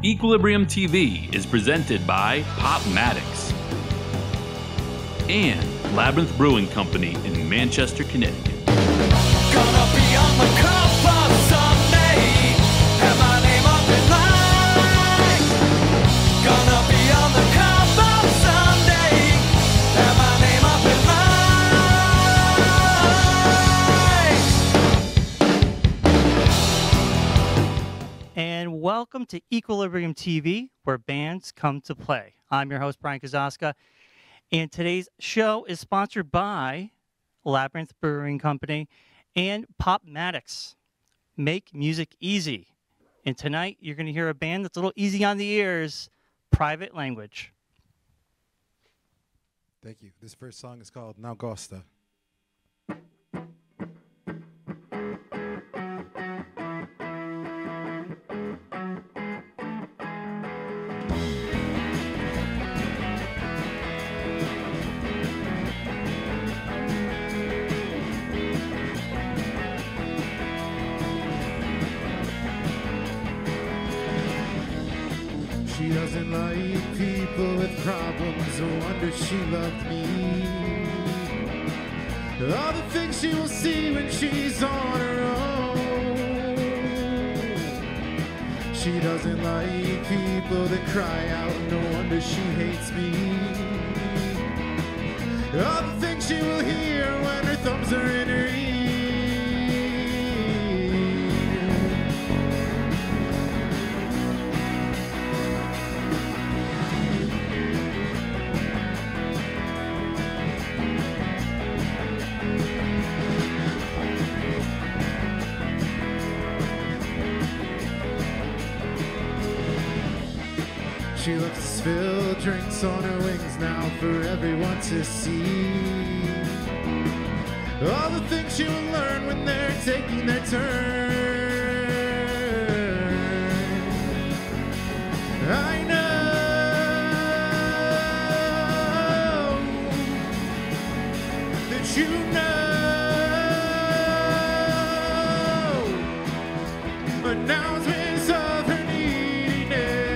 Equilibrium TV is presented by Popmatics and Labyrinth Brewing Company in Manchester, Connecticut. Gonna be on the cover someday, have my name up in lights. Gonna be on the cover someday, have my name up in lights. And welcome to Equilibrium TV, where bands come to play. I'm your host, Brian Kazaska, and today's show is sponsored by Labyrinth Brewing Company and Popmatics. Make music easy. And tonight, you're going to hear a band that's a little easy on the ears, Private Language. Thank you. This first song is called Now Gosta. She doesn't like people with problems, no wonder she loved me. All the things she will see when she's on her own. She doesn't like people that cry out, no wonder she hates me. All the things she will hear when her thumbs are in her ear. She loves to spill drinks on her wings now for everyone to see. All the things she will learn when they're taking their turn. I know that you know announcements of her neediness.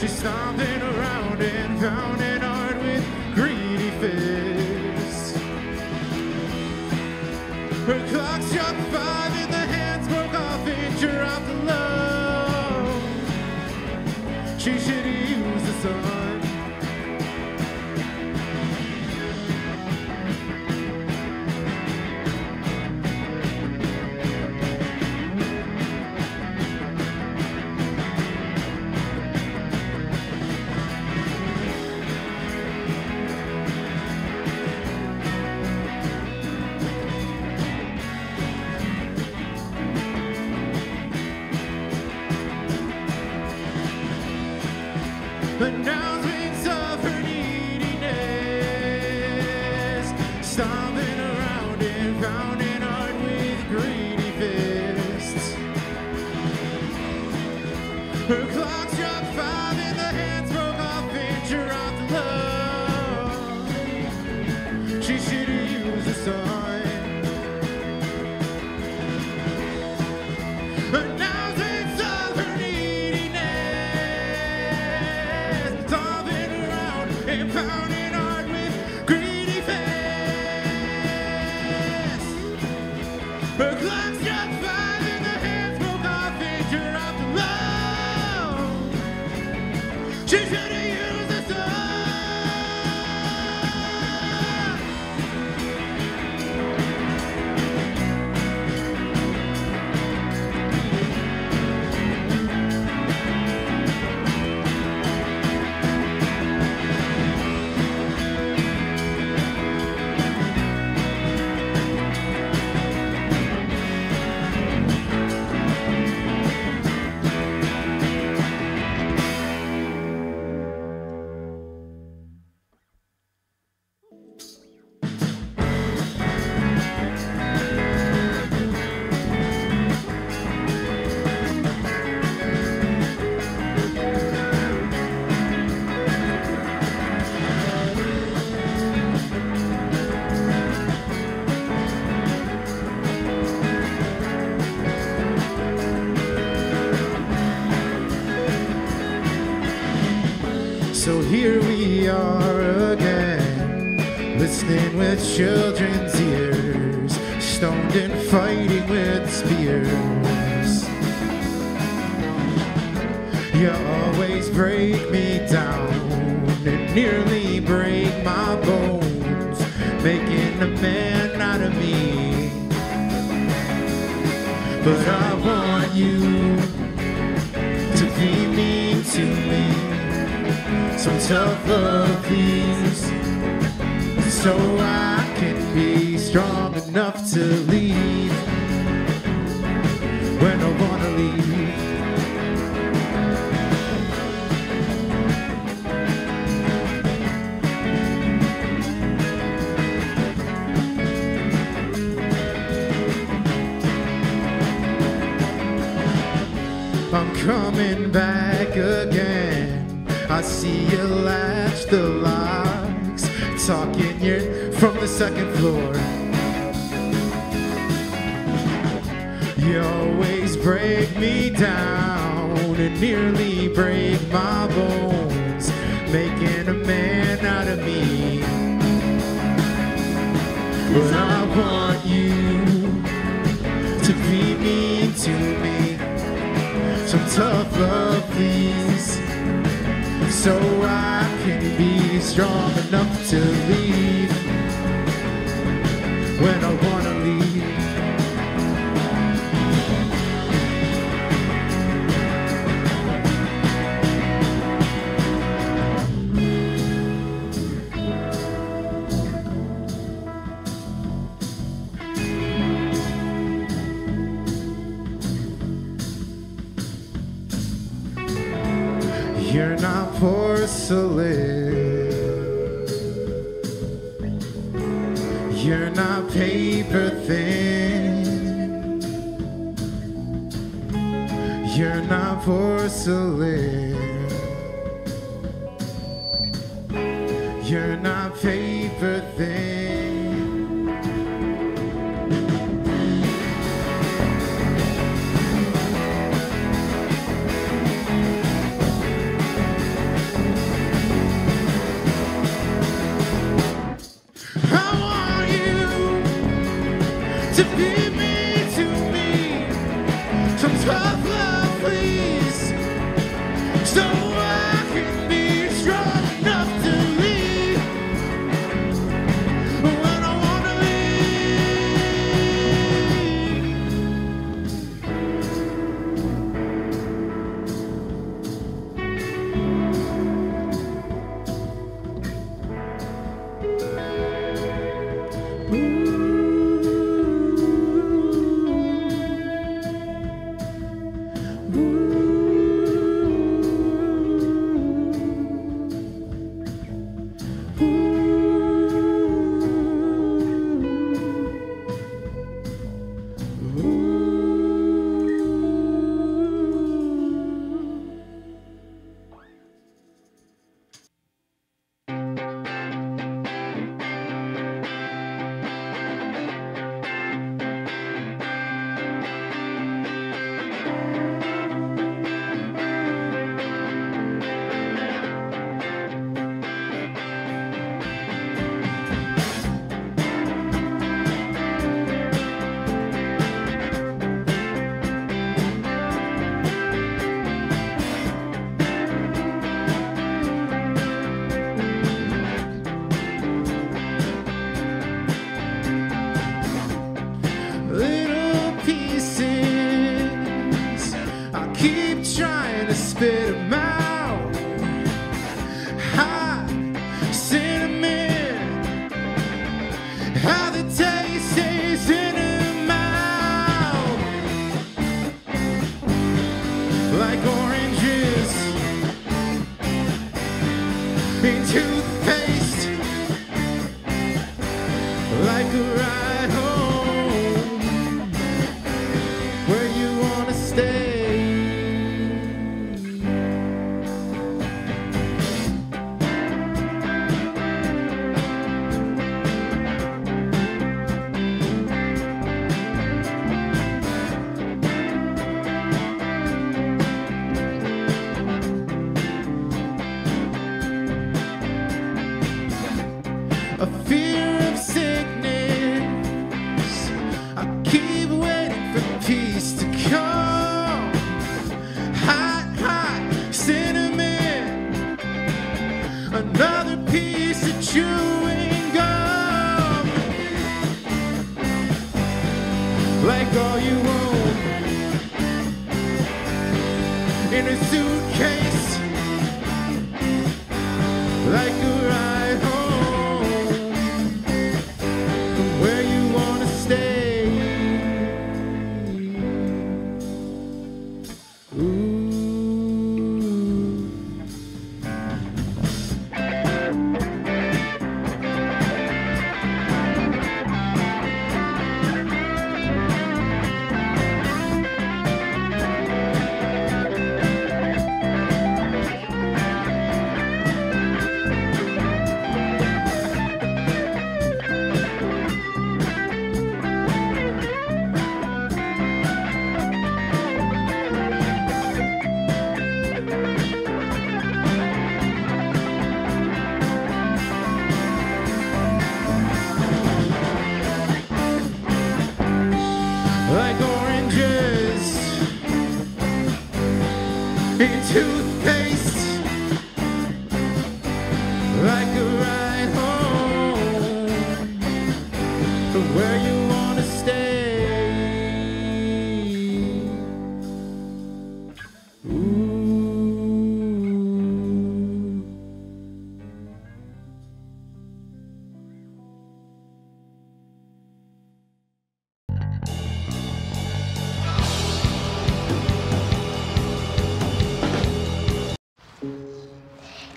She's stomping around and pounding hard with greedy fists. Her clock struck 5 and the hands broke off and dropped low. She should use the sun. Announcements of her neediness, stomping around and pounding hard with greedy fists. Her clock struck 5 and the hands broke off and dropped low. She should have used the sun. Announcements of her neediness, stomping around and pounding hard with greedy fists. Her clock struck 5 and the hands broke off and dropped low. She should have used the sun. So here we are again, listening with children's ears, stoned and fighting with spears. You always break me down and nearly break my bones, making a man out of me. But I want you to be mean to me, some tough love please, so I can be strong enough to leave when I wanna leave. I'm coming back again. I see you latch the locks, talking you from the second floor. You always break me down and nearly break my bones, making a man out of me. But I want you to be mean to me, some tough love please, so I can be strong enough to leave when I wanna leave. You're not porcelain, you're not paper thin, you're not porcelain, you're not paper thin. To be mean to me, some tough love please, so I can be strong enough to leave when I wanna trying to spit 'em out. Hot cinnamon, how the taste is in her mouth, like oranges in toothpaste, like a ride home where you wanna stay. a fear of sickness. I keep waiting for peace to come. Hot, hot cinnamon, another piece of chewing gum. Like all you own in a suitcase, like a ride home from where you wanna stay. Ooh. Like oranges in toothpaste, like a ride home from where you wanna stay. Ooh.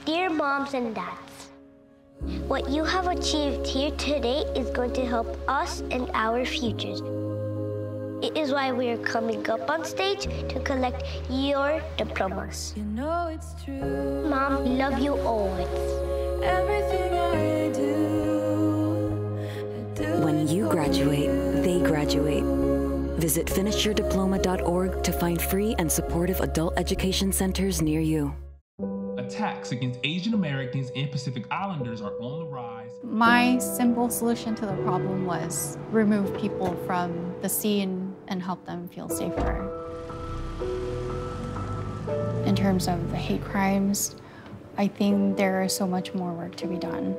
Dear moms and dads, what you have achieved here today is going to help us and our futures. It is why we are coming up on stage to collect your diplomas. You know it's true. Mom, we love you always. Everything I do. When you graduate, they graduate. Visit finishyourdiploma.org to find free and supportive adult education centers near you. Attacks against Asian Americans and Pacific Islanders are on the rise. My simple solution to the problem was remove people from the scene and help them feel safer. In terms of the hate crimes, I think there is so much more work to be done.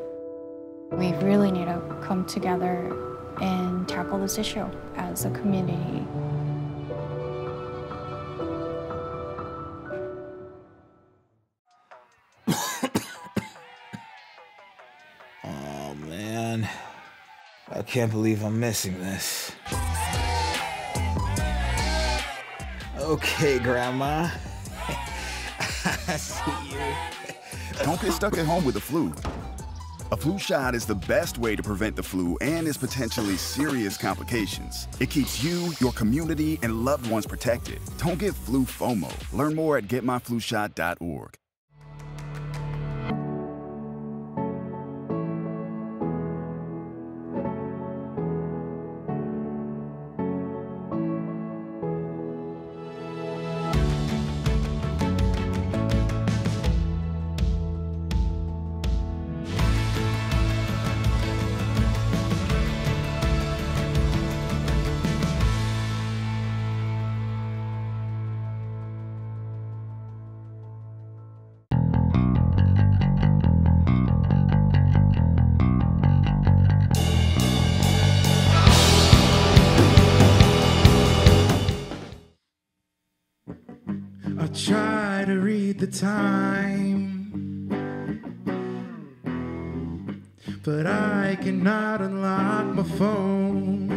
We really need to come together and tackle this issue as a community. Oh man, I can't believe I'm missing this. Okay, Grandma. I see you. Don't get stuck at home with the flu. A flu shot is the best way to prevent the flu and its potentially serious complications. It keeps you, your community, and loved ones protected. Don't get flu FOMO. Learn more at getmyflushot.org. I try to read the time, but I cannot unlock my phone.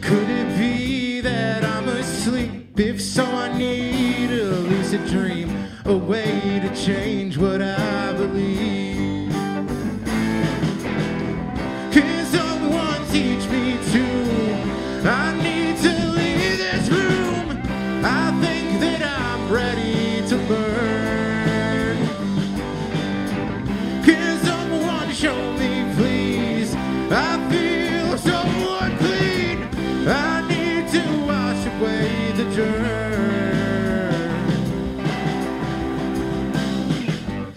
Could it be that I'm asleep? If so, I need a lucid dream, a way to change what I believe. Can someone teach me to? I need to leave this room. I think that I'm ready to learn. Can someone show me, please? I feel so unclean. I need to wash away the dirt.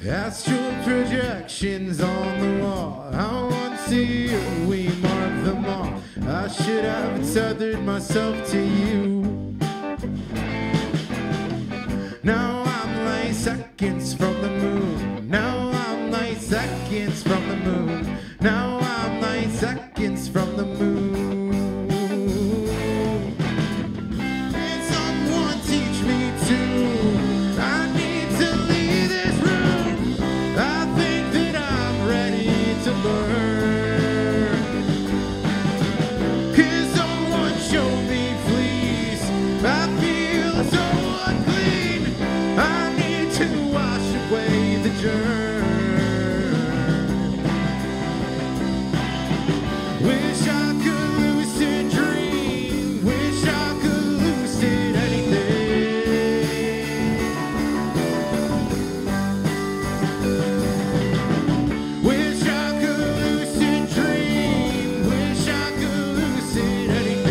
Astral projection. projections on the wall. How once a year we mark them all. I should have tethered myself to you. Now I'm like seconds from the moon. Now I'm like seconds from the moon. Now I'm like seconds from the moon. Can someone teach me to? I need to leave this room. I think that I'm ready to learn. Can someone show me, please? I feel so unclean. I need to wash away the germ. Wish I could lucid dream. Wish I could lucid anything. Wish I could lucid dream. Wish I could lucid anything.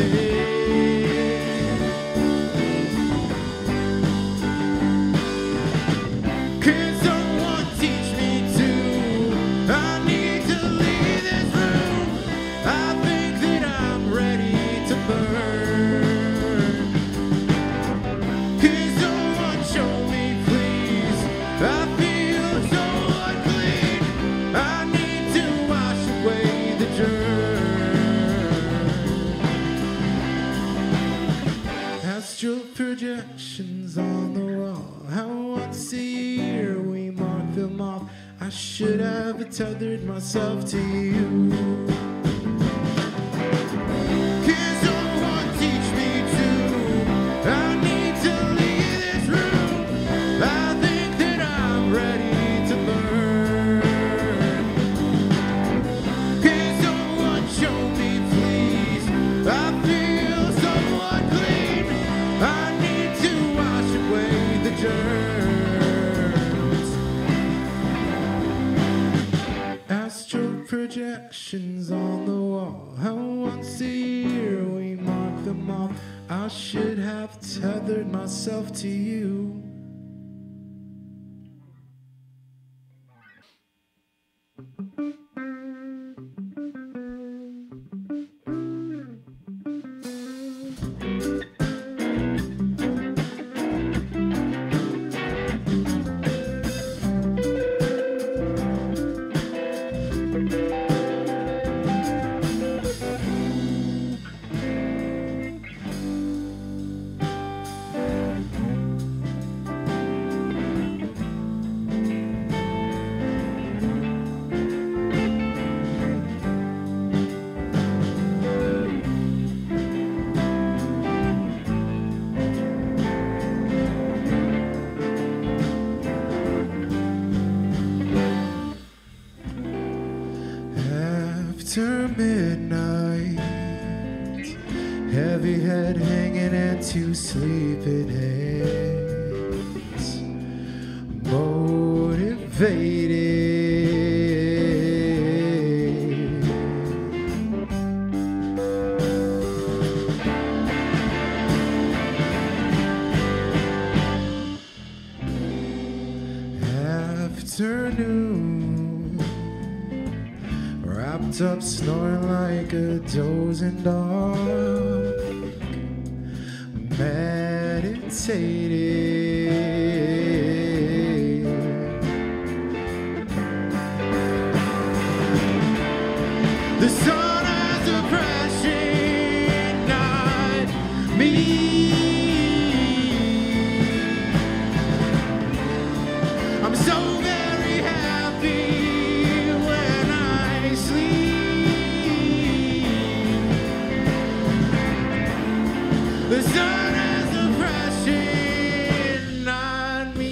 Can someone teach me to? I need to leave this room. I think that I'm ready to burn. Can someone show me, please? I feel so unclean. I need to wash away the germ. Astral projections on the wall. How once a year we mark them off. I should have tethered myself to you. Can someone teach me to? I need to leave this room. I think that I'm ready to learn. Can someone show me, please? I feel so unclean. I need to wash away the germs. Astral projections on the wall. How once a year we mark them off. I should have tethered myself to you. After midnight, heavy head hanging and two sleeping hands, motivated. Afternoon, wrapped up, snoring like a dozing dog, meditating. The sun has a pressing on me. I'm so very happy when I sleep. The sun has a pressing on me.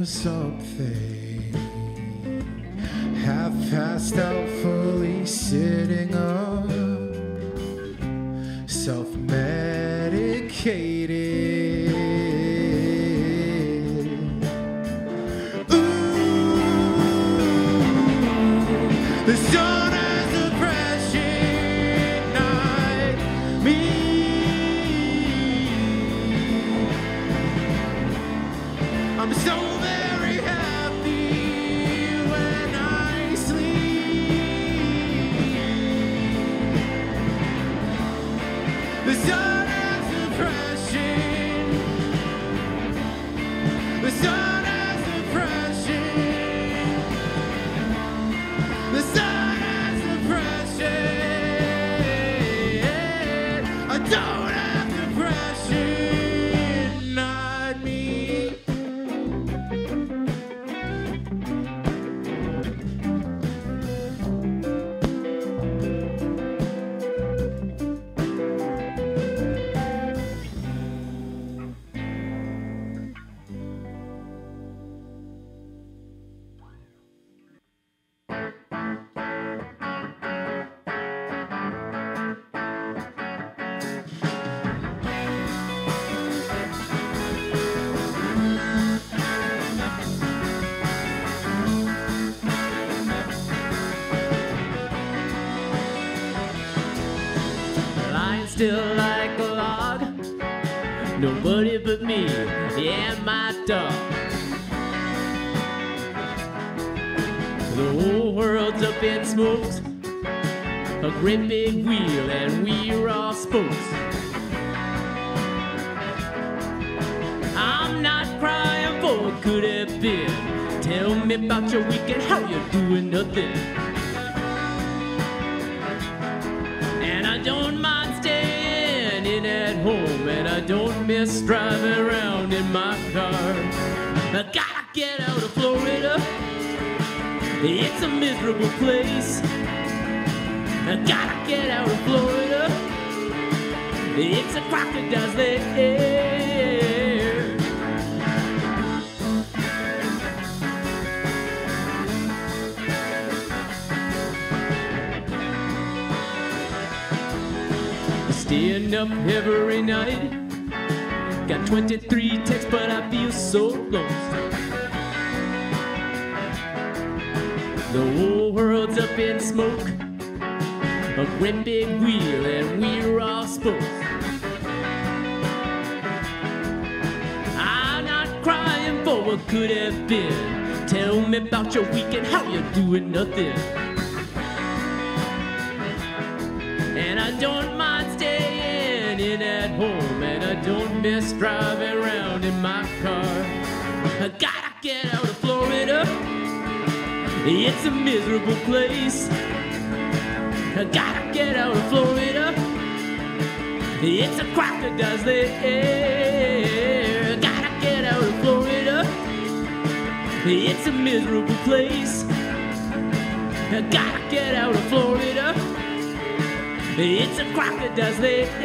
or something. Half passed out, fully sitting up, self-medicated. Ooh, the sun has depression, not me. I'm so very happy when I sleep. The sun has depression. The sun has depression. The sun has depression. I don't have depression, not me. Lying still like a log, nobody but me and my dog. The whole world's up in smokes, a great big wheel, and we're all spokes. I'm not crying for what could have been. Tell me about your weekend, how you're doing nothing. And I don't mind staying in at home, and I don't miss driving around in my car. I gotta get out of Florida, it's a miserable place. I gotta get out of Florida, it's a crocodile's lair. Staying up every night, got 23 texts, but I feel so lost. The whole world's up in smoke, a great big wheel, and we're all spokes. I'm not crying for what could have been. Tell me about your weekend, how you're doing nothing. And I don't mind staying in at home, and I don't miss driving around in my car. I gotta get out of Florida, it's a miserable place. I gotta get out of Florida, it's a crocodile's lair. Gotta get out of Florida, it's a miserable place. I gotta get out of Florida, it's a crocodile's lair.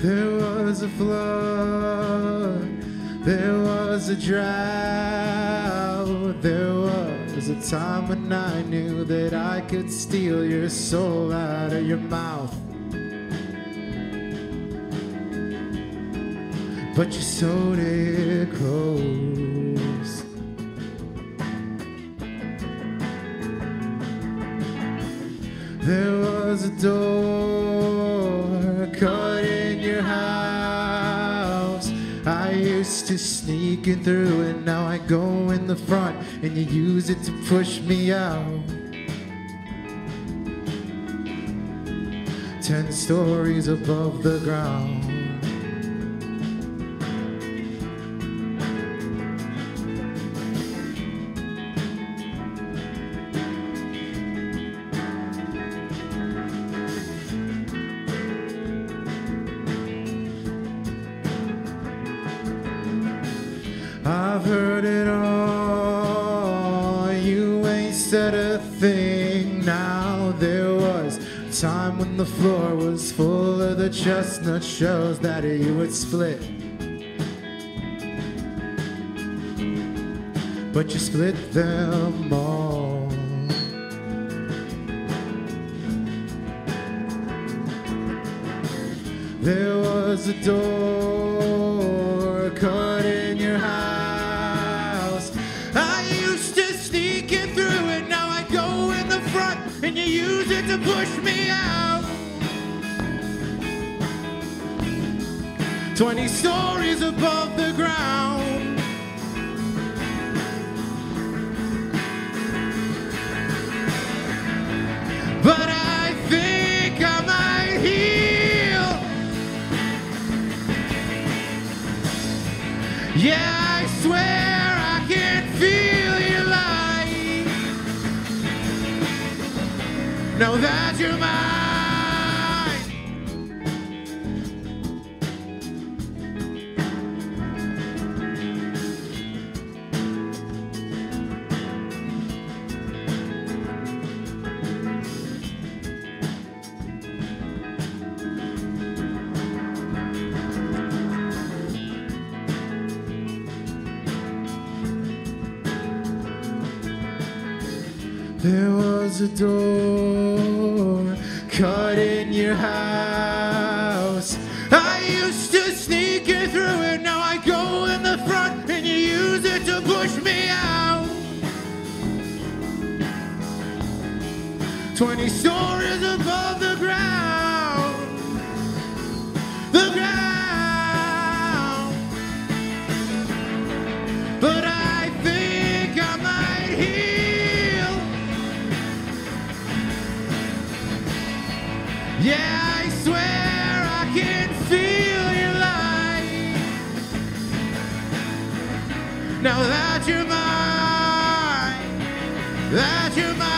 There was a flood, there was a drought, there was a time when I knew that I could steal your soul out of your mouth. But you sewed it close. There was a door cut in your house. I used to sneak in through and now I go in the front and you use it to push me out. 10 stories above the ground. I've heard it all, you ain't said a thing now. There was a time when the floor was full of the chestnut shells that you would split. But you split them all. There was a door cut in your house. I used to sneak in through it, now I go in the front and you use it to push me out. 20 stories above the ground. But I think I might heal. Yeah, I swear I can feel your light. Know that you're mine. There was a door cut in your house. I used to sneak in through it, now I go in the front and you use it to push me out. 20 stories above the ground. The ground. But I think I might heal. Yeah, I swear I can feel your light. Now that you're mine, that you're mine.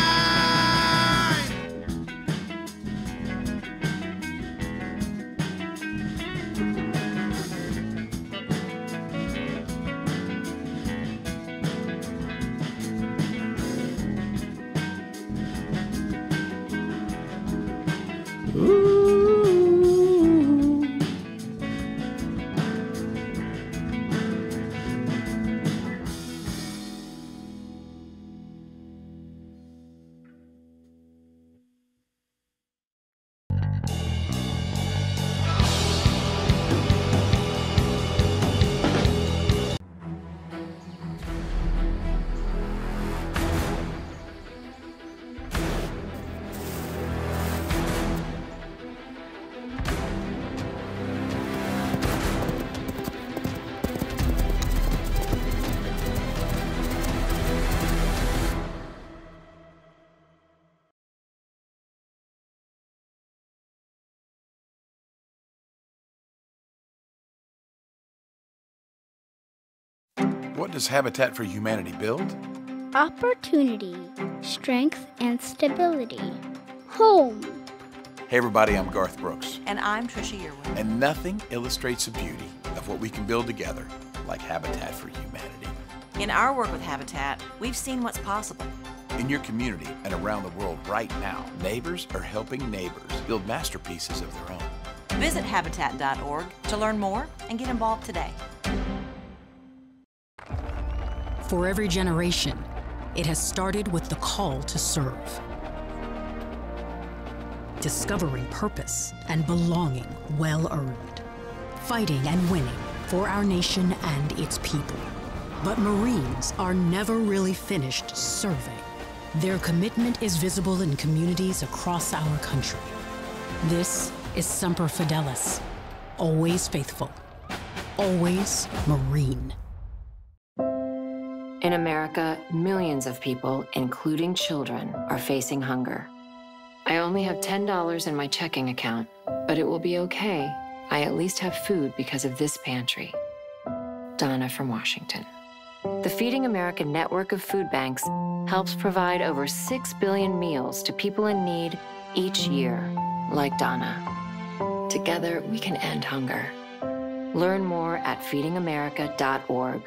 Ooh. What does Habitat for Humanity build? Opportunity, strength, and stability. Home. Hey everybody, I'm Garth Brooks. And I'm Trisha Yearwood. And nothing illustrates the beauty of what we can build together like Habitat for Humanity. In our work with Habitat, we've seen what's possible. In your community and around the world right now, neighbors are helping neighbors build masterpieces of their own. Visit Habitat.org to learn more and get involved today. For every generation, it has started with the call to serve. Discovering purpose and belonging well-earned. Fighting and winning for our nation and its people. But Marines are never really finished serving. Their commitment is visible in communities across our country. This is Semper Fidelis. Always faithful. Always Marine. In America, millions of people, including children, are facing hunger. I only have $10 in my checking account, but it will be okay. I at least have food because of this pantry. Donna from Washington. The Feeding America network of food banks helps provide over 6 billion meals to people in need each year, like Donna. Together, we can end hunger. Learn more at feedingamerica.org.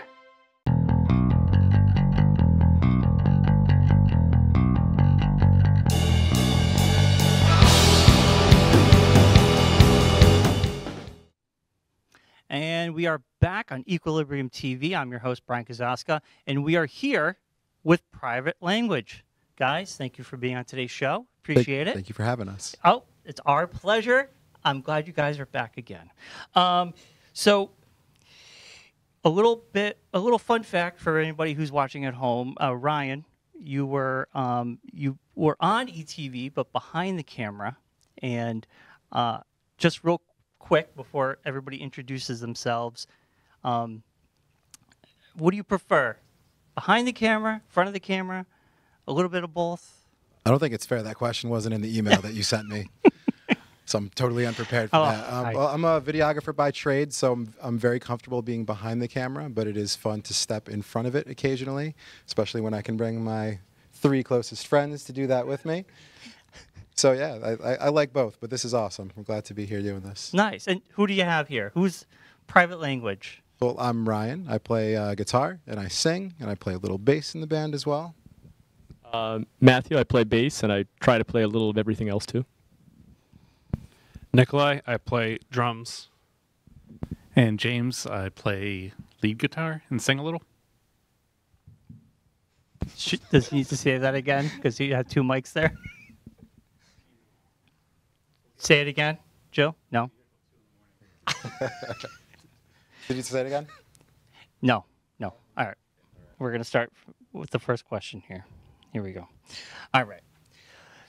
And we are back on Equilibrium TV. I'm your host, Brian Kazaska, and we are here with Private Language. Guys, thank you for being on today's show. Appreciate it. Thank you for having us. Oh, it's our pleasure. I'm glad you guys are back again. So a little fun fact for anybody who's watching at home. Ryan, you were on ETV, but behind the camera. And just real quick before everybody introduces themselves, what do you prefer? Behind the camera, front of the camera, a little bit of both? I don't think it's fair. That question wasn't in the email that you sent me. So I'm totally unprepared for that. Well, I'm a videographer by trade, so I'm very comfortable being behind the camera, but it is fun to step in front of it occasionally, especially when I can bring my 3 closest friends to do that with me. So yeah, I like both, but this is awesome. I'm glad to be here doing this. Nice. And who do you have here? Who's Private Language? Well, I'm Ryan. I play guitar, and I sing, and I play a little bass in the band as well. Matthew, I play bass, and I try to play a little of everything else too. Nikolai, I play drums. And James, I play lead guitar and sing a little. Does he need to say that again? Because he had 2 mics there. Say it again, Joe? No? Did you say it again? No. All right. We're going to start with the first question here. Here we go. All right.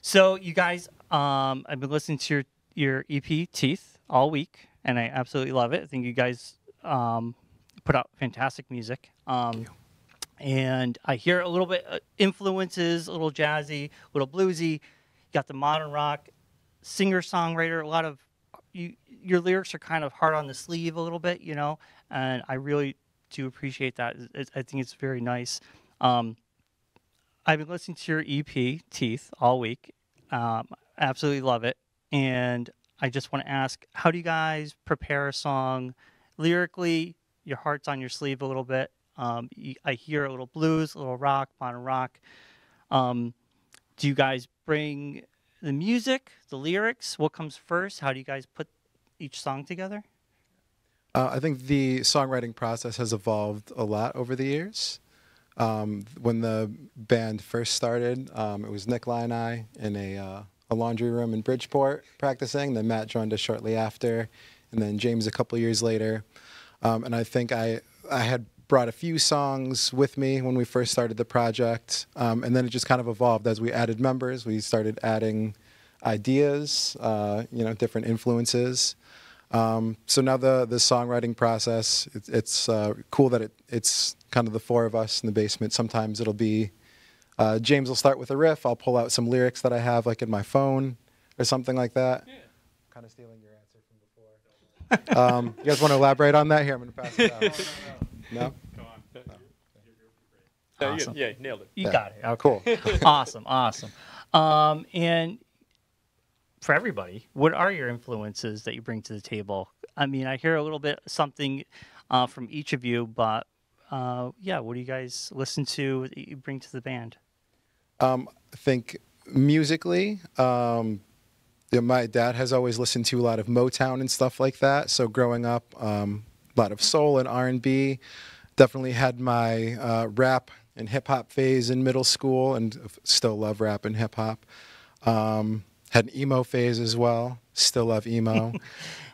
So you guys, I've been listening to your EP, Teeth, all week, and I absolutely love it. I think you guys put out fantastic music. And I hear a little bit influences, a little jazzy, a little bluesy. You got the modern rock, singer-songwriter, a lot of your lyrics are kind of hard on the sleeve a little bit, you know, and I really do appreciate that. I think it's very nice. I've been listening to your EP, Teeth, all week. Absolutely love it. And I just want to ask, how do you guys prepare a song lyrically? Your heart's on your sleeve a little bit. I hear a little blues, a little rock, modern rock. Do you guys bring the music, the lyrics? What comes first? How do you guys put each song together? I think the songwriting process has evolved a lot over the years. When the band first started, it was Nikolai and I in a laundry room in Bridgeport practicing. Then Matt joined us shortly after, and then James a couple years later. And I think I had brought a few songs with me when we first started the project, and then it just kind of evolved as we added members. We started adding ideas, different influences. So now the songwriting process, it's cool that it's kind of the 4 of us in the basement. Sometimes it'll be James will start with a riff. I'll pull out some lyrics that I have like in my phone or something like that. Yeah. Kind of stealing your answer from before. You guys want to elaborate on that? Here, I'm going to pass it out. No? Go on. No? Awesome. Yeah, nailed it. You got it. Okay. Cool. Awesome. And for everybody, what are your influences that you bring to the table? I mean, I hear a little bit something from each of you, but yeah, what do you guys listen to that you bring to the band? I think musically, my dad has always listened to a lot of Motown and stuff like that. So growing up, a lot of soul and R&B. Definitely had my rap and hip hop phase in middle school, and still love rap and hip hop. Had an emo phase as well. Still love emo.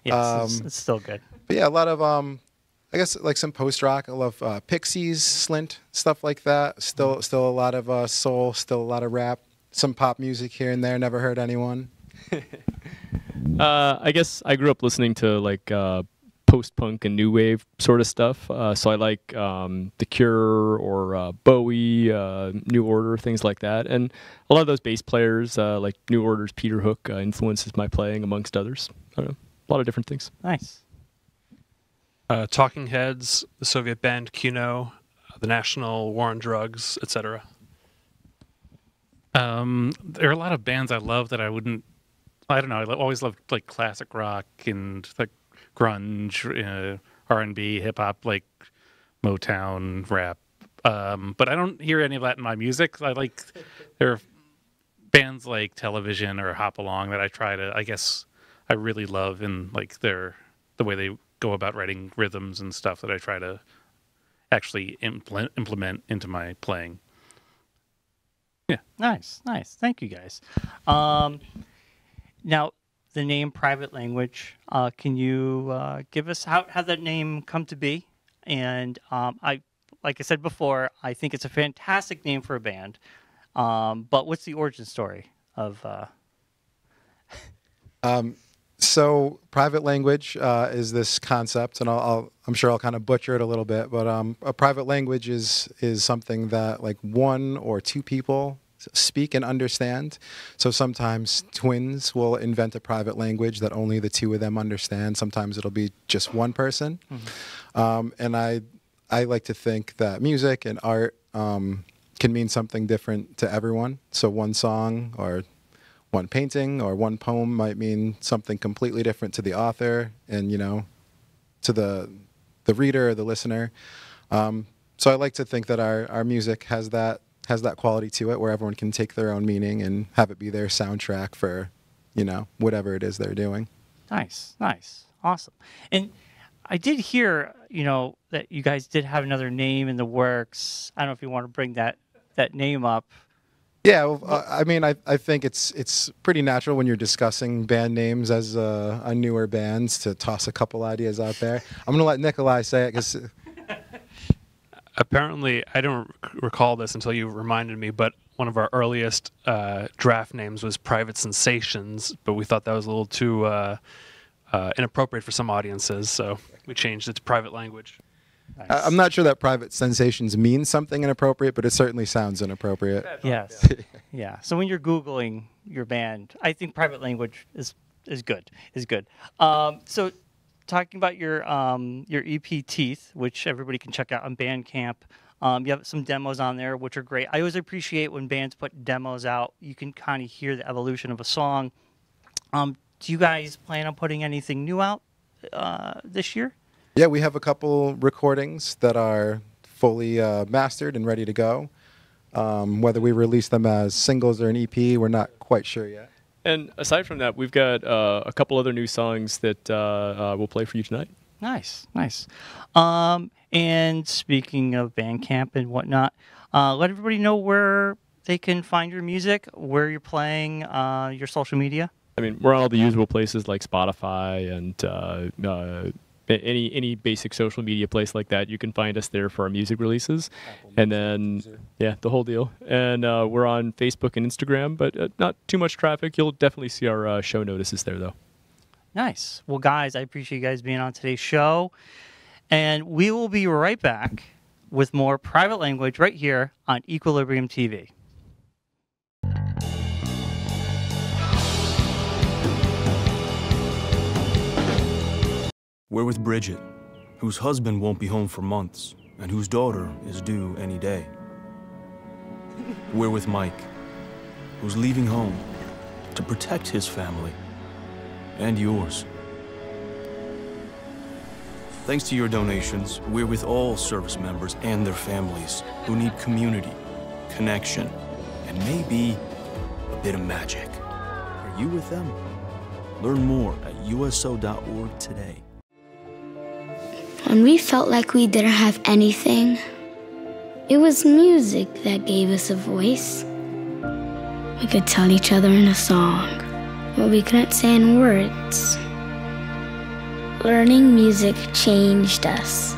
Yes, it's still good. But yeah, a lot of I guess like some post rock. I love Pixies, Slint, stuff like that. Still a lot of soul. Still a lot of rap. Some pop music here and there. Never hurt anyone. I guess I grew up listening to like post-punk and new wave sort of stuff. So I like The Cure or Bowie, New Order, things like that. And a lot of those bass players, like New Order's Peter Hook, influences my playing, amongst others. I don't know, a lot of different things. Nice. Talking Heads, the Soviet band Kino, the National, War on Drugs, etc. There are a lot of bands I love that I don't know. I always loved like classic rock and like grunge, R&B, hip hop, like Motown, rap. But I don't hear any of that in my music. There are bands like Television or Hop Along that I really love, and like the way they go about writing rhythms and stuff that I try to actually implement into my playing. Yeah. Nice. Thank you, guys. Now, the name Private Language, can you give us how that name come to be? And like I said before, I think it's a fantastic name for a band. But what's the origin story of? So Private Language is this concept, and I'm sure I'll kind of butcher it a little bit, but a private language is something that like one or two people speak and understand. So sometimes twins will invent a private language that only the two of them understand. Sometimes it'll be just one person. Mm-hmm. And I like to think that music and art can mean something different to everyone. So one song or one painting or one poem might mean something completely different to the author and, to the reader or the listener. So I like to think that our music has that quality to it, where everyone can take their own meaning and have it be their soundtrack for, whatever it is they're doing. Nice. Awesome. And I did hear, that you guys did have another name in the works. I don't know if you want to bring that name up. Yeah, well, I mean, I think it's pretty natural when you're discussing band names as a newer bands to toss a couple ideas out there. I'm going to let Nikolai say it because... Apparently, I don't recall this until you reminded me, but one of our earliest draft names was Private Sensations, but we thought that was a little too inappropriate for some audiences, so we changed it to Private Language. Nice. I'm not sure that Private Sensations means something inappropriate, but it certainly sounds inappropriate. Yes. Yeah. So when you're Googling your band, I think Private Language is good. So talking about your EP Teeth, which everybody can check out on Bandcamp. You have some demos on there, which are great. I always appreciate when bands put demos out. You can kind of hear the evolution of a song. Do you guys plan on putting anything new out this year? Yeah, we have a couple recordings that are fully mastered and ready to go. Whether we release them as singles or an EP, we're not quite sure yet. And aside from that, we've got a couple other new songs that we'll play for you tonight. Nice. And speaking of Bandcamp and whatnot, let everybody know where they can find your music, where you're playing, your social media. I mean, we're on all the usual places like Spotify and any basic social media place like that. You can find us there for our music releases. And then, yeah, the whole deal. And we're on Facebook and Instagram, but not too much traffic. You'll definitely see our show notices there, though. Nice. Well, guys, I appreciate you guys being on today's show. And we will be right back with more Private Language right here on Equilibrium TV. We're with Bridget, whose husband won't be home for months, and whose daughter is due any day. We're with Mike, who's leaving home to protect his family and yours. Thanks to your donations, we're with all service members and their families who need community, connection, and maybe a bit of magic. Are you with them? Learn more at USO.org today. When we felt like we didn't have anything, it was music that gave us a voice. We could tell each other in a song what we couldn't say in words. Learning music changed us,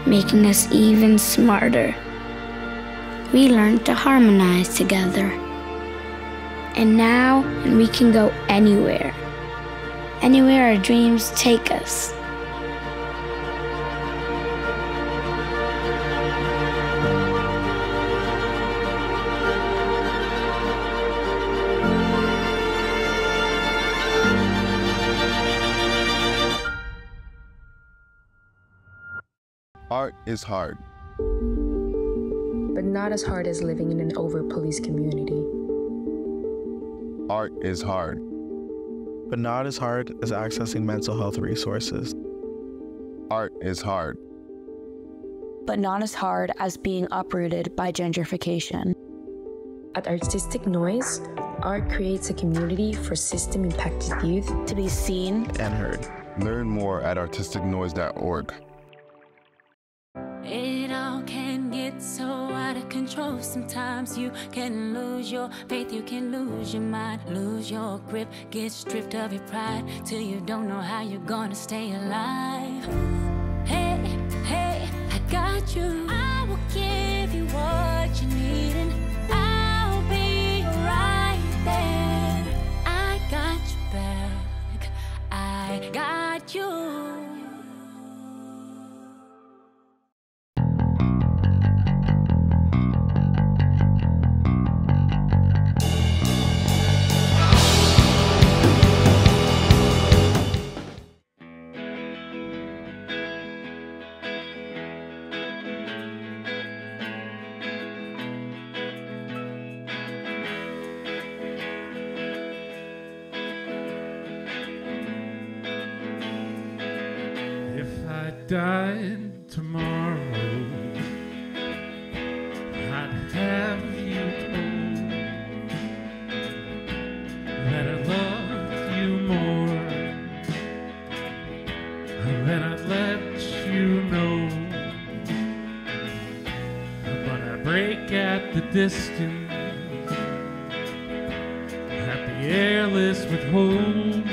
making us even smarter. We learned to harmonize together. And now we can go anywhere our dreams take us. Art is hard. But not as hard as living in an over-policed community. Art is hard. But not as hard as accessing mental health resources. Art is hard. But not as hard as being uprooted by gentrification. At Artistic Noise, art creates a community for system-impacted youth to be seen and heard. Learn more at artisticnoise.org. It all can get so out of control. Sometimes you can lose your faith, you can lose your mind, lose your grip, get stripped of your pride till you don't know how you're gonna stay alive. Hey, hey, I got you. I will give you what you need and I'll be right there. I got you back. I got you. Died tomorrow, I'd have you told that I loved you more, that I'd let you know. But I break at the distance, at the airless withhold,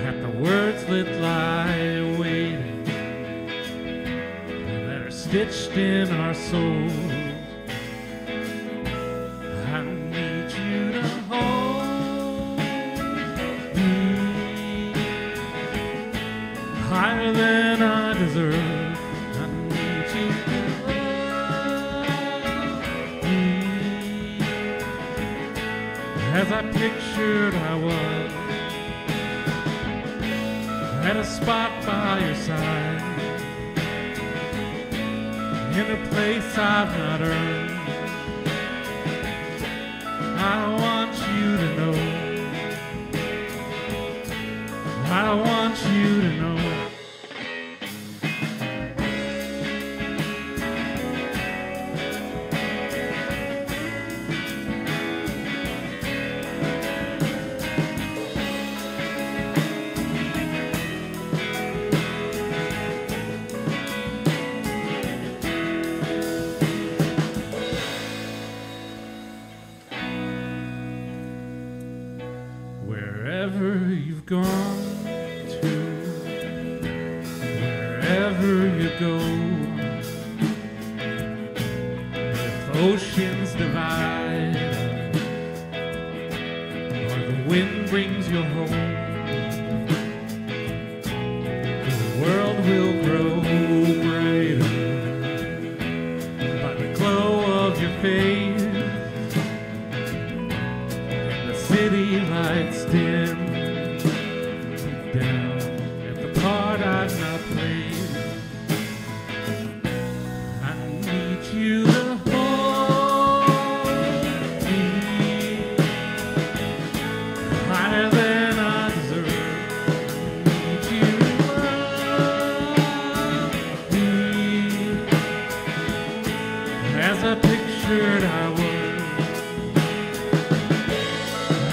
at the words that lie waiting, that are stitched in our souls. I need you to hold me higher than I deserve. I need you to hold me as I pictured I was, at a spot by your side, in a place I've not earned. I want you to know, I want you to know. Wherever you've gone to, wherever you go, if oceans divide or the wind brings you home, the world will grow brighter by the glow of your face. City lights dim down at the part I've not played. I need you to hold me higher than I deserve. I need you to love me as I pictured I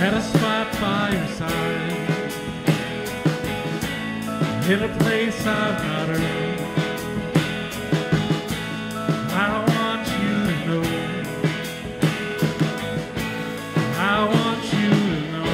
At a spot by your side, in a place I've not earned. I want you to know, I want you to know.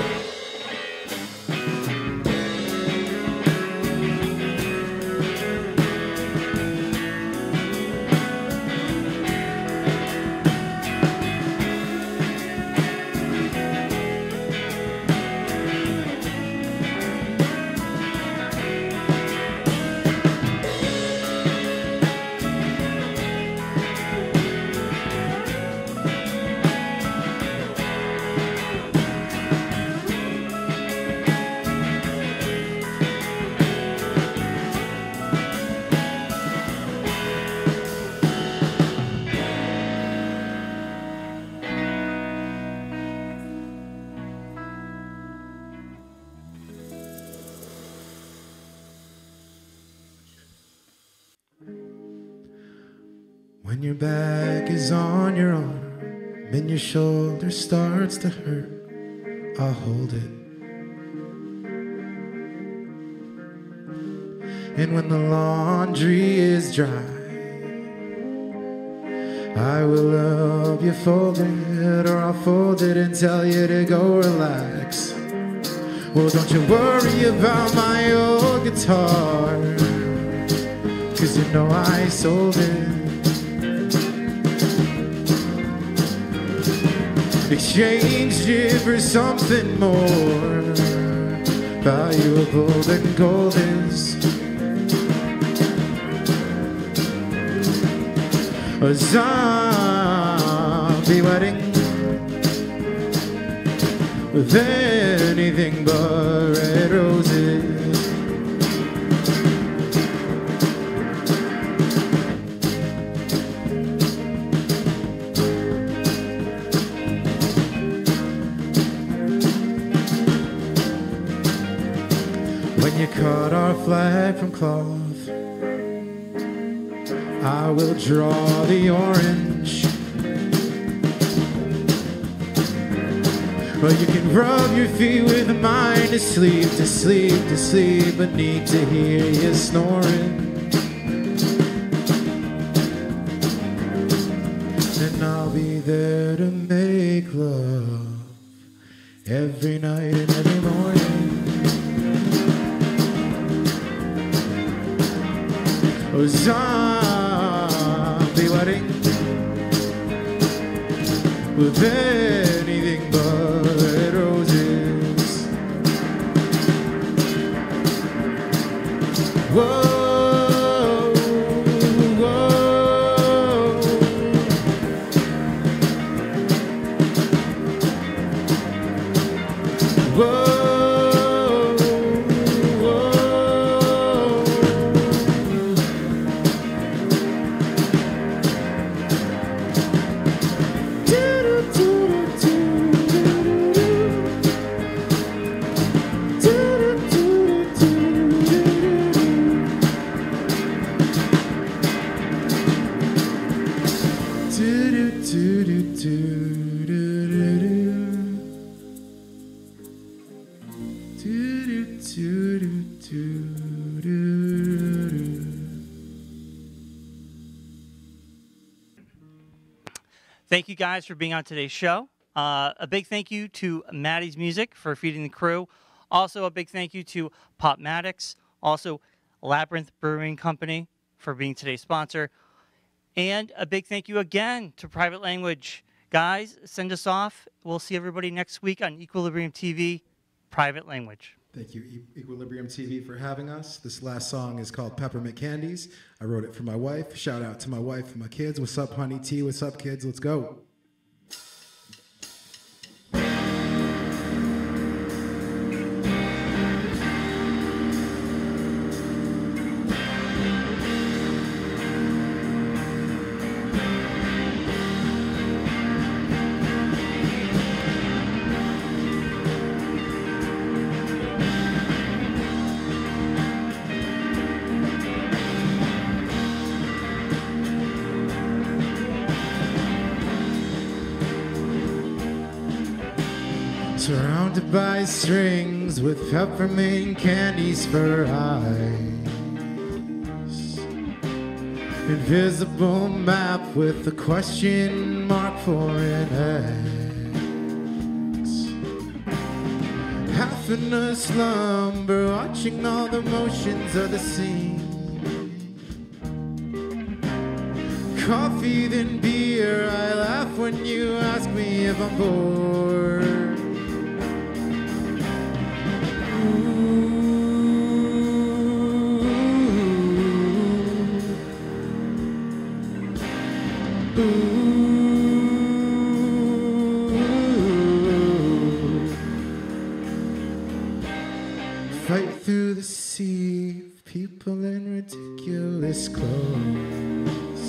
When your back is on your arm and your shoulder starts to hurt, I'll hold it. And when the laundry is dry, I will help you fold it, or I'll fold it and tell you to go relax. Well, don't you worry about my old guitar, 'cause you know I sold it. Exchanged it for something more valuable than gold is. A zombie wedding with anything but red roses. When you cut our flag from cloth, I will draw the orange. Or you can rub your feet with mine to sleep, to sleep, to sleep, but need to hear you snoring. And I'll be there to make love every night and every morning. A zombie wedding with anything but red roses. Whoa, whoa. Whoa. Thank you guys for being on today's show. A big thank you to Maddie's Music for feeding the crew. Also, a big thank you to Popmatics. Also, Labyrinth Brewing Company for being today's sponsor. And a big thank you again to Private Language. Guys, send us off. We'll see everybody next week on Equilibrium TV, Private Language. Thank you, Equilibrium TV, for having us. This last song is called Peppermint Candies. I wrote it for my wife. Shout out to my wife and my kids. What's up, honey T? What's up, kids? Let's go. Surrounded by strings with peppermint candies for eyes. Invisible map with a question mark for an X. Half in a slumber, watching all the motions of the scene. Coffee, then beer, I laugh when you ask me if I'm bored. Fight through the sea of people in ridiculous clothes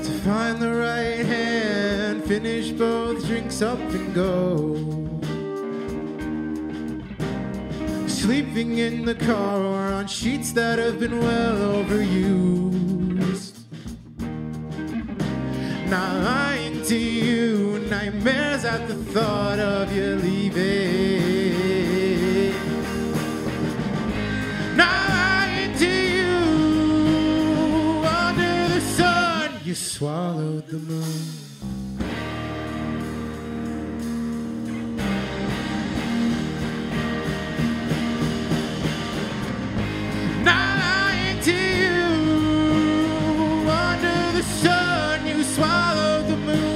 to find the right hand, finish both drinks up and go. Sleeping in the car or on sheets that have been well overused. Not lying to you, nightmares at the thought of you leaving. Not lying to you, under the sun, you swallowed the moon. Not lying to you, under the sun, you swallowed the moon.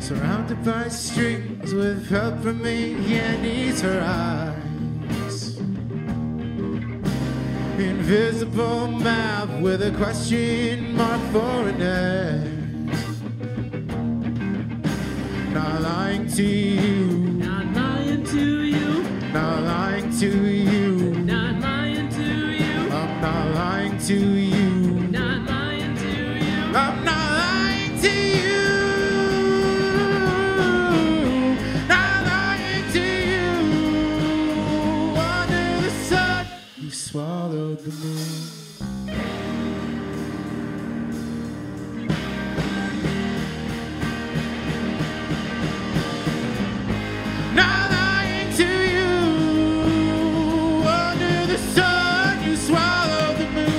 Surrounded by strings with peppermint candies for eyes. Invisible map with a question mark for an X. Not lying to you. Not lying to you. Not lying to you. Not lying to you. I'm not lying to you. Not lying to you. I'm not lying to you. Swallowed the moon. Not lying to you. Under the sun, you swallowed the moon.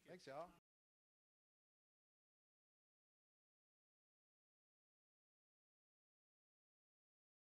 Thanks, y'all.